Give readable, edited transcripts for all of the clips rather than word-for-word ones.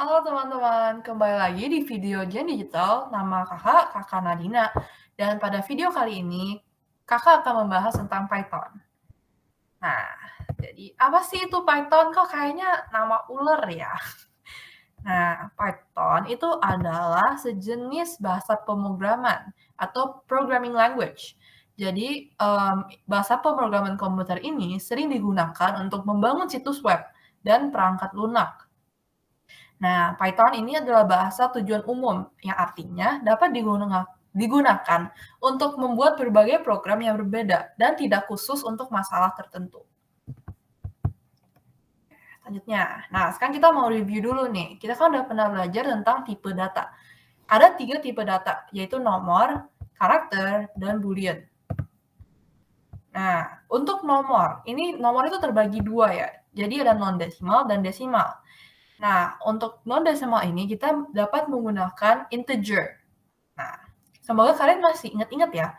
Halo teman-teman, kembali lagi di video Gen Digital. Nama Kakak Nadina. Dan pada video kali ini, Kakak akan membahas tentang Python. Nah, jadi apa sih itu Python? Kok kayaknya nama ular ya? Nah, Python itu adalah sejenis bahasa pemrograman atau programming language. Jadi, bahasa pemrograman komputer ini sering digunakan untuk membangun situs web dan perangkat lunak. Nah, Python ini adalah bahasa tujuan umum yang artinya dapat digunakan untuk membuat berbagai program yang berbeda dan tidak khusus untuk masalah tertentu. Selanjutnya, nah sekarang kita mau review dulu nih. Kita kan udah pernah belajar tentang tipe data. Ada 3 tipe data, yaitu nomor, karakter, dan boolean. Nah, untuk nomor, ini nomor itu terbagi 2 ya. Jadi ada non-desimal dan desimal. Nah, untuk non-desimal ini kita dapat menggunakan integer. Nah, semoga kalian masih ingat-ingat ya.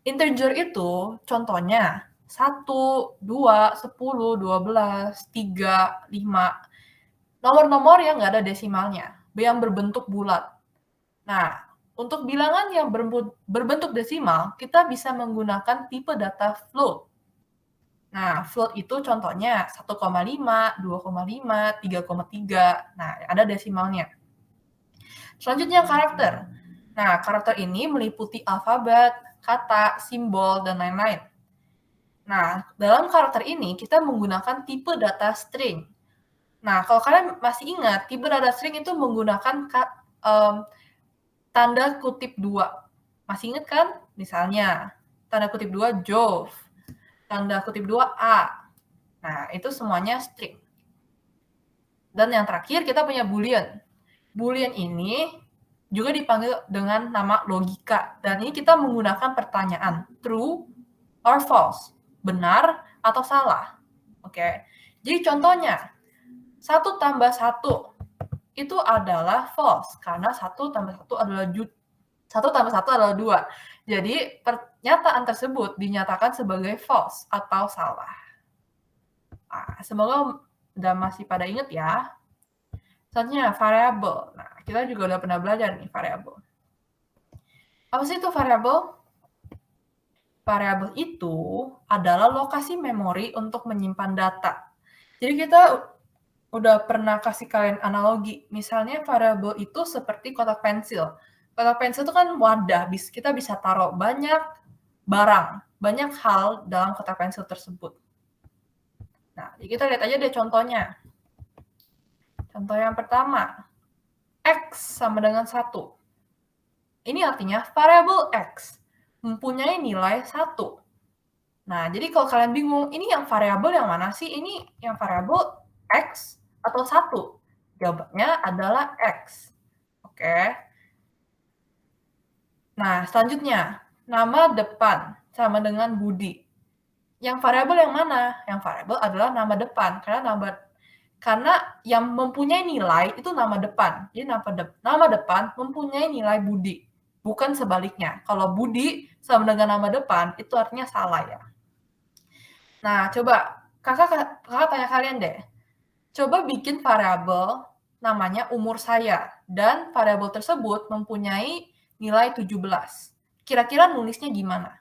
Integer itu contohnya 1, 2, 10, 12, 3, 5. Nomor-nomor yang nggak ada desimalnya, yang berbentuk bulat. Nah, untuk bilangan yang berbentuk desimal, kita bisa menggunakan tipe data float. Nah, float itu contohnya 1,5, 2,5, 3,3. Nah, ada desimalnya. Selanjutnya karakter. Nah, karakter ini meliputi alfabet, kata, simbol, dan lain-lain. Nah, dalam karakter ini kita menggunakan tipe data string. Nah, kalau kalian masih ingat, tipe data string itu menggunakan tanda kutip 2. Masih ingat kan? Misalnya, tanda kutip 2 Jove, tanda kutip 2 A. Nah, itu semuanya string. Dan yang terakhir kita punya boolean. Boolean ini juga dipanggil dengan nama logika. Dan ini kita menggunakan pertanyaan true or false, benar atau salah. Oke. Jadi contohnya 1 tambah 1 itu adalah false karena 1 tambah 1 adalah 1 tambah 1 adalah 2. Jadi pernyataan tersebut dinyatakan sebagai false atau salah. Nah, semoga udah masih pada ingat ya. Selanjutnya variabel. Nah, kita juga udah pernah belajar nih variabel. Apa sih itu variabel? Variabel itu adalah lokasi memori untuk menyimpan data. Jadi kita udah pernah kasih kalian analogi. Misalnya variabel itu seperti kotak pensil. Kotak pensil itu kan wadah, kita bisa taruh banyak barang, banyak hal dalam kotak pensil tersebut. Nah, kita lihat aja deh contohnya. Contoh yang pertama, X sama dengan 1. Ini artinya variabel X mempunyai nilai 1. Nah, jadi kalau kalian bingung, ini yang variabel yang mana sih? Ini yang variabel X atau 1? Jawabannya adalah X. Oke. Nah, selanjutnya, nama depan sama dengan Budi. Yang variabel yang mana? Yang variabel adalah nama depan, karena yang mempunyai nilai itu nama depan. Jadi nama depan mempunyai nilai Budi, bukan sebaliknya. Kalau Budi sama dengan nama depan, itu artinya salah ya. Nah, coba kakak tanya kalian deh. Coba bikin variabel namanya umur saya, dan variabel tersebut mempunyai nilai 17. Kira-kira nulisnya gimana?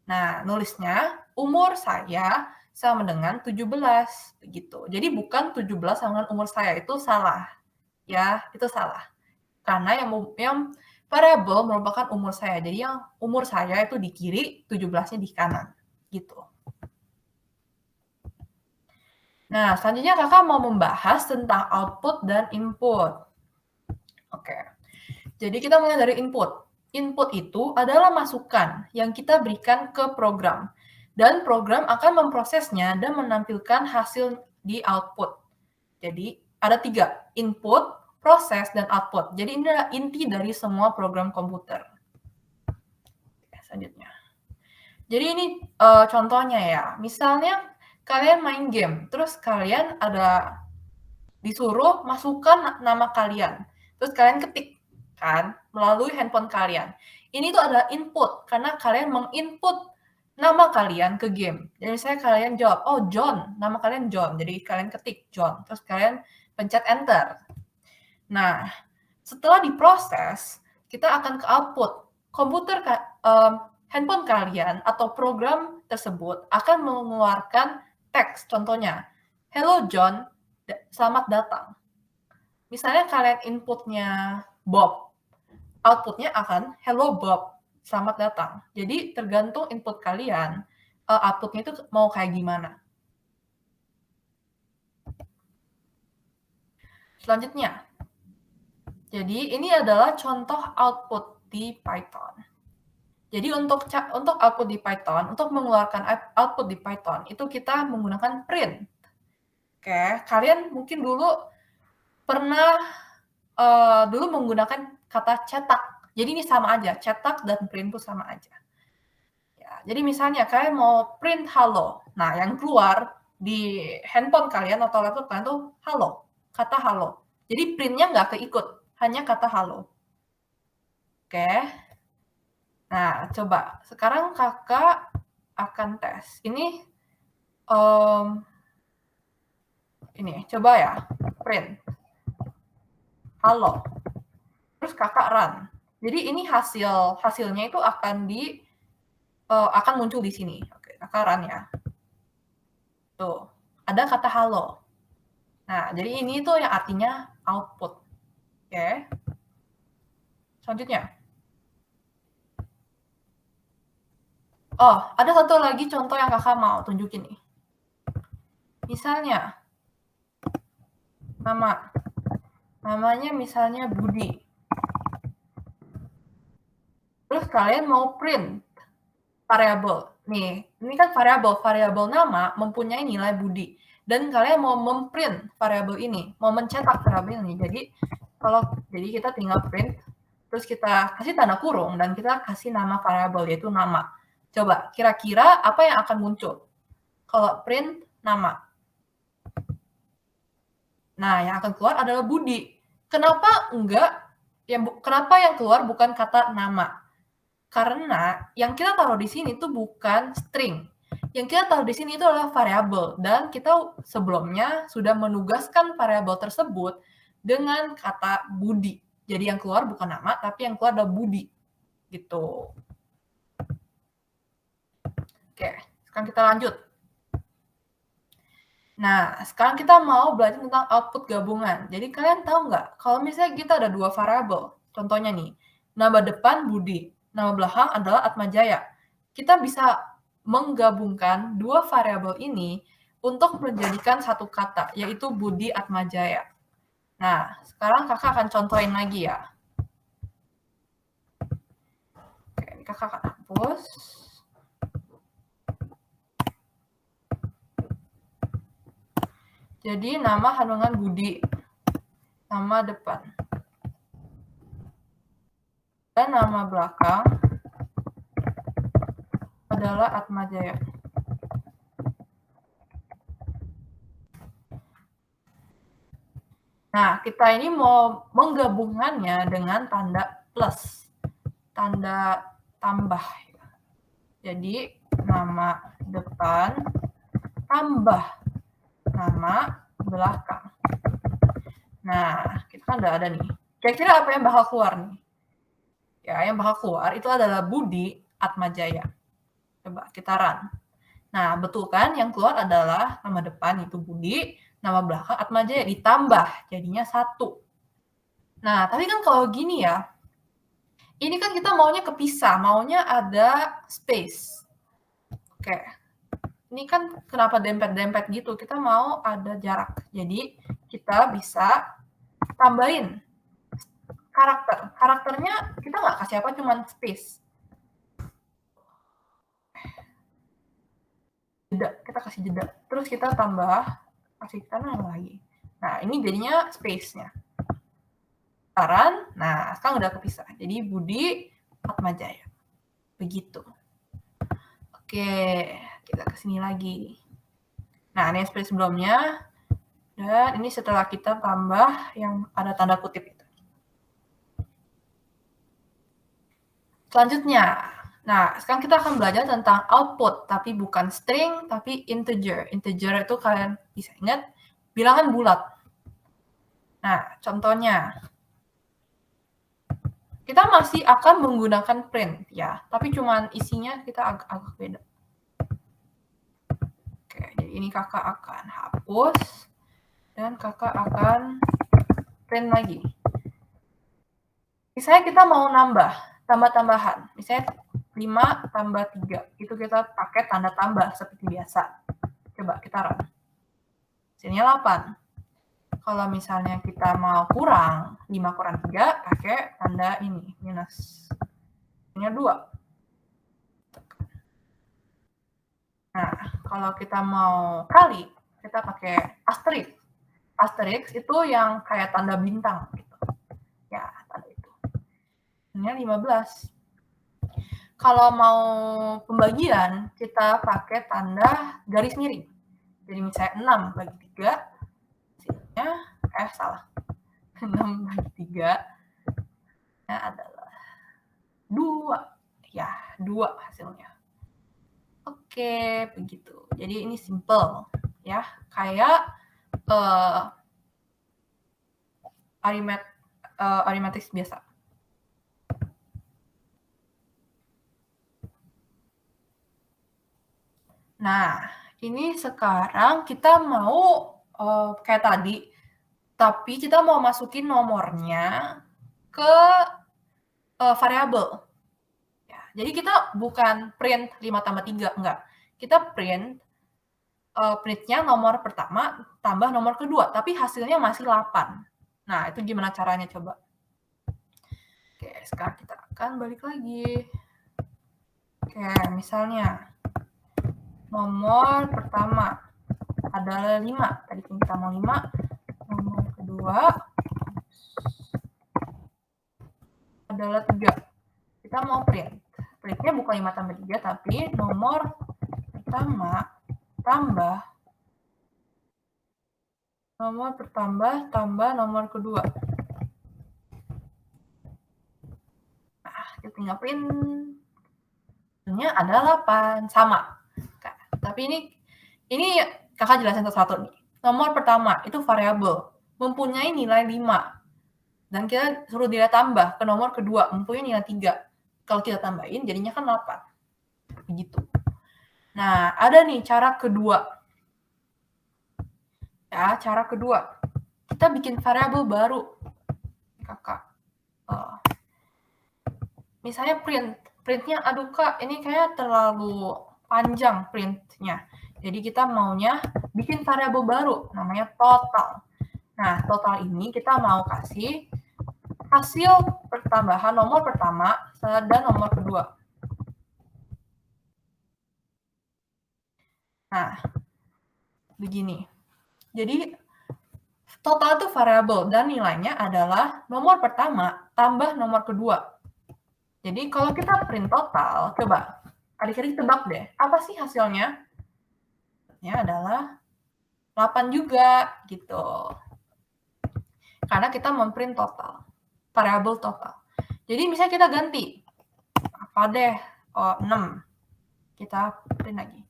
Nah, nulisnya umur saya sama dengan 17, begitu. Jadi bukan 17 sama dengan umur saya, itu salah. Ya, itu salah. Karena yang variabel merupakan umur saya. Jadi yang umur saya itu di kiri, 17-nya di kanan. Gitu. Nah, selanjutnya kakak mau membahas tentang output dan input. Oke. Jadi kita mulai dari input. Input itu adalah masukan yang kita berikan ke program. Dan program akan memprosesnya dan menampilkan hasil di output. Jadi ada 3, input, proses, dan output. Jadi ini adalah inti dari semua program komputer. Selanjutnya. Jadi ini contohnya ya. Misalnya kalian main game, terus kalian ada disuruh masukkan nama kalian. Terus kalian ketik kan melalui handphone kalian. Ini tuh adalah input karena kalian menginput nama kalian ke game. Jadi saya kalian jawab, "Oh, John." Nama kalian John. Jadi kalian ketik John. Terus kalian pencet enter. Nah, setelah diproses, kita akan ke output. Handphone kalian atau program tersebut akan mengeluarkan teks, contohnya, "Hello John, selamat datang." Misalnya kalian inputnya Bob, outputnya akan "Hello Bob, selamat datang." Jadi tergantung input kalian, outputnya itu mau kayak gimana. Selanjutnya, jadi ini adalah contoh output di Python. Jadi untuk output di Python, untuk mengeluarkan output di Python, itu kita menggunakan print. Oke, kalian mungkin dulu pernah dulu menggunakan kata cetak. Jadi ini sama aja, cetak dan print itu sama aja. Ya, jadi misalnya kalian mau print halo. Nah, yang keluar di handphone kalian atau laptop kalian tuh halo, kata halo. Jadi printnya nggak keikut, hanya kata halo. Oke. Nah, coba sekarang kakak akan tes. Ini coba ya, print halo. Terus kakak run. Jadi ini hasilnya itu akan muncul di sini. Oke, kakak run ya. Tuh, ada kata halo. Nah, jadi ini tuh yang artinya output. Oke. Selanjutnya. Oh, ada satu lagi contoh yang kakak mau tunjukin nih. Misalnya, namanya misalnya Budi. Terus kalian mau print variabel. Nih, ini kan variabel nama mempunyai nilai Budi. Dan kalian mau memprint variabel ini, mau mencetak variabel ini. Jadi kita tinggal print, terus kita kasih tanda kurung dan kita kasih nama variabel yaitu nama. Coba kira-kira apa yang akan muncul kalau print nama? Nah, yang akan keluar adalah Budi. Kenapa yang keluar bukan kata nama? Karena yang kita taruh di sini itu bukan string. Yang kita taruh di sini itu adalah variabel dan kita sebelumnya sudah menugaskan variabel tersebut dengan kata Budi. Jadi yang keluar bukan nama, tapi yang keluar adalah Budi. Gitu. Oke, sekarang kita lanjut. Nah, sekarang kita mau belajar tentang output gabungan. Jadi kalian tahu nggak, kalau misalnya kita ada dua variabel, contohnya nih, nama depan Budi, nama belakang adalah Atmajaya. Kita bisa menggabungkan dua variabel ini untuk menjadikan satu kata, yaitu Budi Atmajaya. Nah, sekarang kakak akan contohin lagi ya. Oke, ini kakak akan hapus. Jadi nama kandungan Budi, nama depan, dan nama belakang adalah Atmajaya. Nah, kita ini mau menggabungkannya dengan tanda plus, tanda tambah. Jadi nama depan tambah nama belakang. Nah, kita kan udah ada nih. Kira-kira apa yang bakal keluar nih? Ya, yang bakal keluar itu adalah Budi Atmajaya. Coba kita run. Nah, betul kan? Yang keluar adalah nama depan itu Budi, nama belakang Atmajaya ditambah, jadinya 1. Nah, tapi kan kalau gini ya, ini kan kita maunya kepisah, maunya ada space. Oke. Ini kan kenapa dempet-dempet gitu? Kita mau ada jarak. Jadi, kita bisa tambahin karakter. Karakternya kita nggak kasih apa, cuman space. Jeda, kita kasih jeda. Terus kita kasih tanah lagi. Nah, ini jadinya space-nya. Saran, nah sekarang udah kepisah. Jadi Budi Atmajaya. Begitu. Oke, kita kesini lagi. Nah, ini seperti sebelumnya. Dan ini setelah kita tambah yang ada tanda kutip itu. Selanjutnya, nah sekarang kita akan belajar tentang output, tapi bukan string, tapi integer. Integer itu kalian bisa ingat, bilangan bulat. Nah, contohnya, kita masih akan menggunakan print ya, tapi cuman isinya kita agak beda. Oke, jadi ini kakak akan hapus dan kakak akan print lagi. Misalnya kita mau nambah, tambah-tambahan. Misalnya 5 tambah 3, itu kita pakai tanda tambah seperti biasa. Coba kita run. Hasilnya 8. Kalau misalnya kita mau kurang, 5 kurang 3, pakai tanda ini, minus. Hasilnya 2. Nah, kalau kita mau kali, kita pakai asterisk. Asterisk itu yang kayak tanda bintang gitu. Ya, tanda itu. Hasilnya 15. Kalau mau pembagian, kita pakai tanda garis miring. Jadi misalnya 6 bagi 3, hasilnya, salah. 6 bagi 3 adalah 2. Ya, 2 hasilnya. Oke, begitu. Jadi ini simple ya, kayak arithmetic biasa. Nah, ini sekarang kita mau kayak tadi, tapi kita mau masukin nomornya ke variabel. Ya, jadi kita bukan print 5 tambah 3, enggak. Kita print printnya nomor pertama tambah nomor kedua, tapi hasilnya masih 8. Nah, itu gimana caranya coba? Oke, sekarang kita akan balik lagi. Oke, misalnya nomor pertama adalah 5. Tadi kita mau 5. Nomor kedua adalah 3. Kita mau print. Printnya bukan 5 tambah 3, tapi nomor pertama tambah nomor kedua. Nah, kita tinggal print. Hasilnya ada 8, sama. Tapi ini kakak jelasin satu-satu nih. Nomor pertama itu variabel, mempunyai nilai 5. Dan kita suruh dia tambah ke nomor kedua, mempunyai nilai 3. Kalau kita tambahin jadinya kan 8. Begitu. Nah, ada nih cara kedua. Ya, cara kedua. Kita bikin variabel baru. Kakak. Misalnya printnya, aduh kak, ini kayak terlalu panjang printnya. Jadi kita maunya bikin variabel baru, namanya total. Nah, total ini kita mau kasih hasil pertambahan nomor pertama dan nomor kedua. Nah, begini. Jadi, total itu variabel dan nilainya adalah nomor pertama tambah nomor kedua. Jadi, kalau kita print total, coba adik-adik tebak deh, apa sih hasilnya? Ya, adalah 8 juga, gitu. Karena kita memprint total, variabel total. Jadi, misalnya kita ganti, apa deh, 6. Kita print lagi.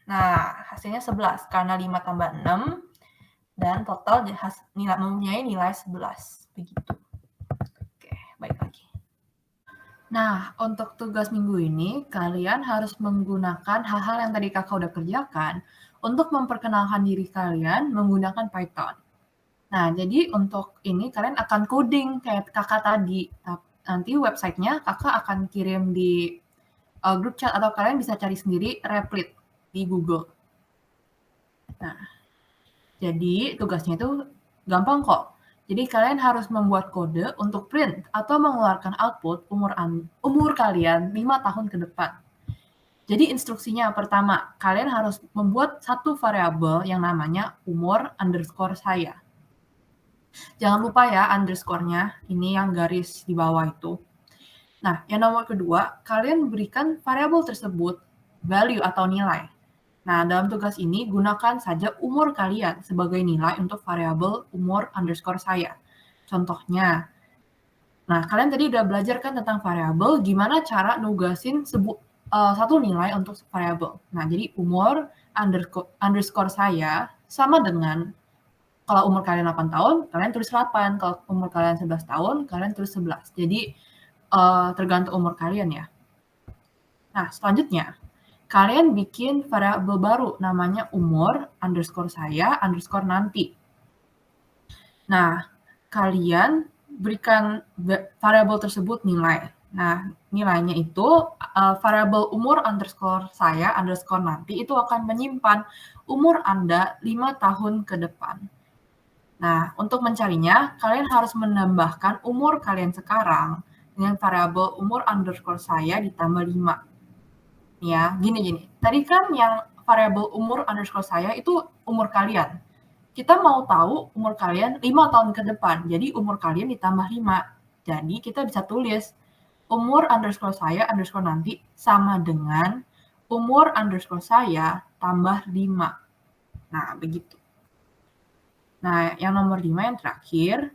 Nah, hasilnya 11, karena 5 tambah 6, dan total mempunyai nilai 11. Begitu. Oke, baik lagi. Nah, untuk tugas minggu ini, kalian harus menggunakan hal-hal yang tadi kakak udah kerjakan untuk memperkenalkan diri kalian menggunakan Python. Nah, jadi untuk ini kalian akan coding kayak kakak tadi. Nanti websitenya kakak akan kirim di grup chat atau kalian bisa cari sendiri Replit di Google. Nah, jadi tugasnya itu gampang kok. Jadi kalian harus membuat kode untuk print atau mengeluarkan output umur kalian 5 tahun ke depan. Jadi instruksinya pertama, kalian harus membuat satu variabel yang namanya umur underscore saya. Jangan lupa ya underscore-nya, ini yang garis di bawah itu. Nah, yang nomor kedua, kalian berikan variabel tersebut value atau nilai. Nah, dalam tugas ini, gunakan saja umur kalian sebagai nilai untuk variabel umur underscore saya. Contohnya, nah kalian tadi udah belajar kan tentang variabel, gimana cara nugasin satu nilai untuk variabel. Nah, jadi umur underscore saya sama dengan Kalau umur kalian 8 tahun, kalian tulis 8. Kalau umur kalian 11 tahun, kalian tulis 11. Jadi, tergantung umur kalian ya. Nah, selanjutnya, kalian bikin variabel baru namanya umur underscore saya underscore nanti. Nah, kalian berikan variabel tersebut nilai. Nah, nilainya itu variabel umur underscore saya underscore nanti itu akan menyimpan umur Anda 5 tahun ke depan. Nah, untuk mencarinya, kalian harus menambahkan umur kalian sekarang dengan variabel umur underscore saya ditambah 5. Ya, gini. Tadi kan yang variabel umur underscore saya itu umur kalian. Kita mau tahu umur kalian 5 tahun ke depan, jadi umur kalian ditambah 5. Jadi kita bisa tulis umur underscore saya underscore nanti sama dengan umur underscore saya tambah 5. Nah, begitu. Nah, yang nomor 5 yang terakhir,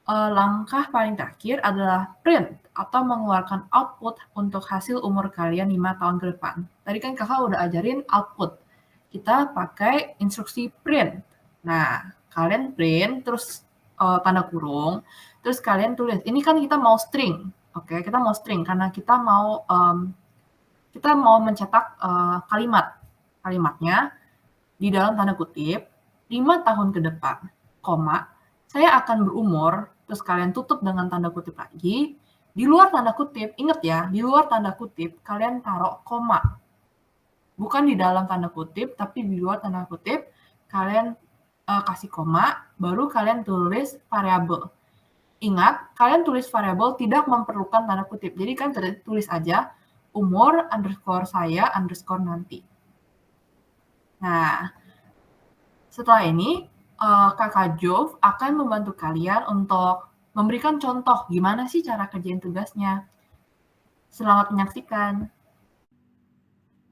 langkah paling terakhir adalah print atau mengeluarkan output untuk hasil umur kalian 5 tahun ke depan. Tadi kan kakak udah ajarin output. Kita pakai instruksi print. Nah, kalian print, terus tanda kurung, terus kalian tulis. Ini kan kita mau string. Oke, kita mau string karena kita mau mencetak kalimat. Kalimatnya di dalam tanda kutip, 5 tahun ke depan, koma, saya akan berumur, terus kalian tutup dengan tanda kutip lagi, di luar tanda kutip, ingat ya, di luar tanda kutip, kalian taruh koma. Bukan di dalam tanda kutip, tapi di luar tanda kutip, kalian kasih koma, baru kalian tulis variabel. Ingat, kalian tulis variabel tidak memerlukan tanda kutip. Jadi kan tulis aja umur underscore saya underscore nanti. Nah, setelah ini, Kakak Jov akan membantu kalian untuk memberikan contoh gimana sih cara kerjain tugasnya. Selamat menyaksikan.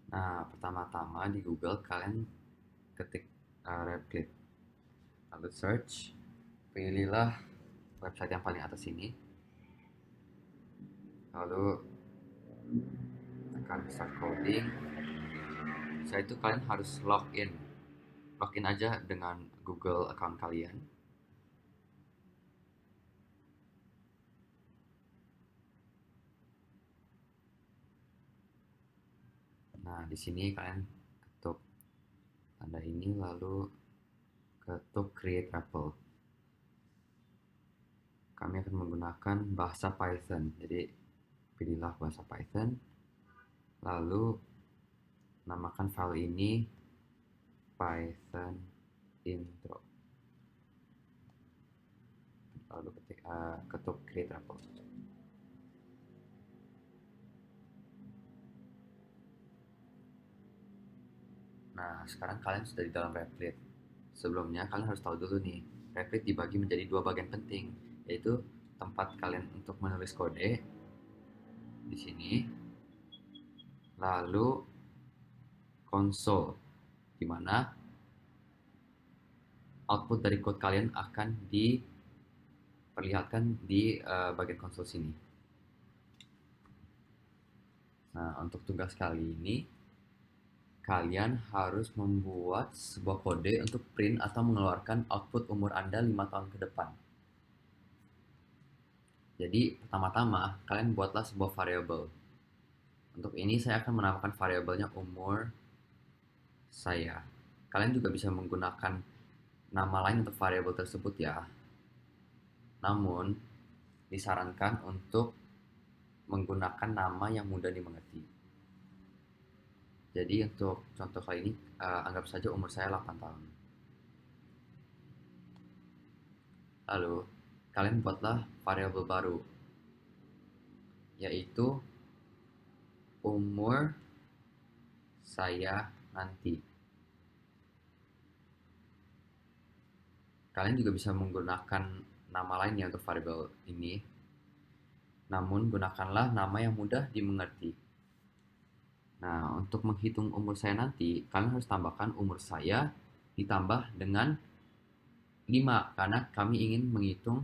Nah, pertama-tama di Google kalian ketik Replit, lalu search, pilihlah website yang paling atas ini, lalu tekan start coding. Setelah itu kalian harus login aja dengan Google account kalian. Nah, di sini kalian ketuk tanda ini, lalu ketuk create REPL. Kami akan menggunakan bahasa Python, jadi pilihlah bahasa Python, lalu namakan file ini Python intro, lalu ketuk create REPL. Nah, sekarang kalian sudah di dalam Replit. Sebelumnya kalian harus tahu dulu nih, Replit dibagi menjadi 2 bagian penting, yaitu tempat kalian untuk menulis kode di sini, lalu konsol, di mana output dari code kalian akan diperlihatkan di bagian konsol sini. Nah, untuk tugas kali ini, kalian harus membuat sebuah kode untuk print atau mengeluarkan output umur Anda 5 tahun ke depan. Jadi, pertama-tama, kalian buatlah sebuah variabel. Untuk ini, saya akan menamakan variabelnya umur saya. Kalian juga bisa menggunakan nama lain untuk variabel tersebut ya. Namun, disarankan untuk menggunakan nama yang mudah dimengerti. Jadi, untuk contoh kali ini, anggap saja umur saya 8 tahun. Lalu, kalian buatlah variabel baru, yaitu umur saya nanti. Kalian juga bisa menggunakan nama lain ya untuk variabel ini, namun gunakanlah nama yang mudah dimengerti. Nah, untuk menghitung umur saya nanti, kalian harus tambahkan umur saya ditambah dengan 5, karena kami ingin menghitung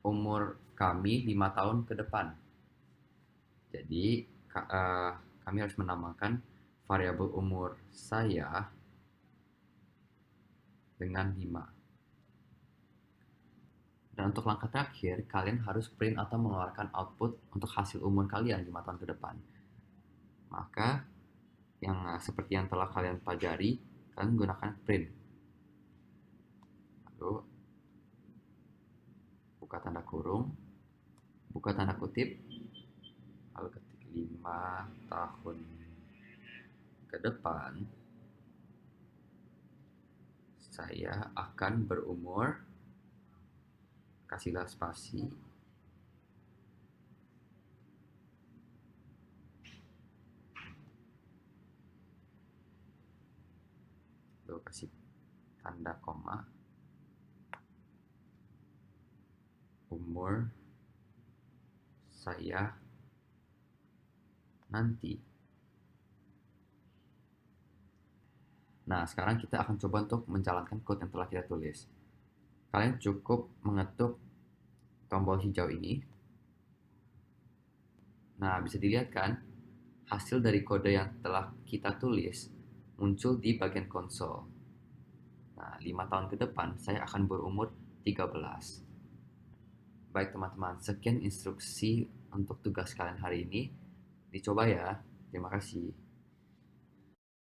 umur kami 5 tahun ke depan. Jadi, kami harus menambahkan variabel umur saya dengan 5. Dan untuk langkah terakhir, kalian harus print atau mengeluarkan output untuk hasil umur kalian 5 tahun ke depan. Maka, seperti yang telah kalian pelajari, kalian gunakan print. Lalu, buka tanda kurung, buka tanda kutip, lalu ketik 5 tahun ke depan, saya akan berumur, kasihlah spasi, lalu kasih tanda koma, umur saya nanti. Nah, sekarang kita akan coba untuk menjalankan code yang telah kita tulis. Kalian cukup mengetuk tombol hijau ini. Nah, bisa dilihat kan, hasil dari kode yang telah kita tulis muncul di bagian konsol. Nah, 5 tahun ke depan saya akan berumur 13. Baik teman-teman, sekian instruksi untuk tugas kalian hari ini. Dicoba ya. Terima kasih.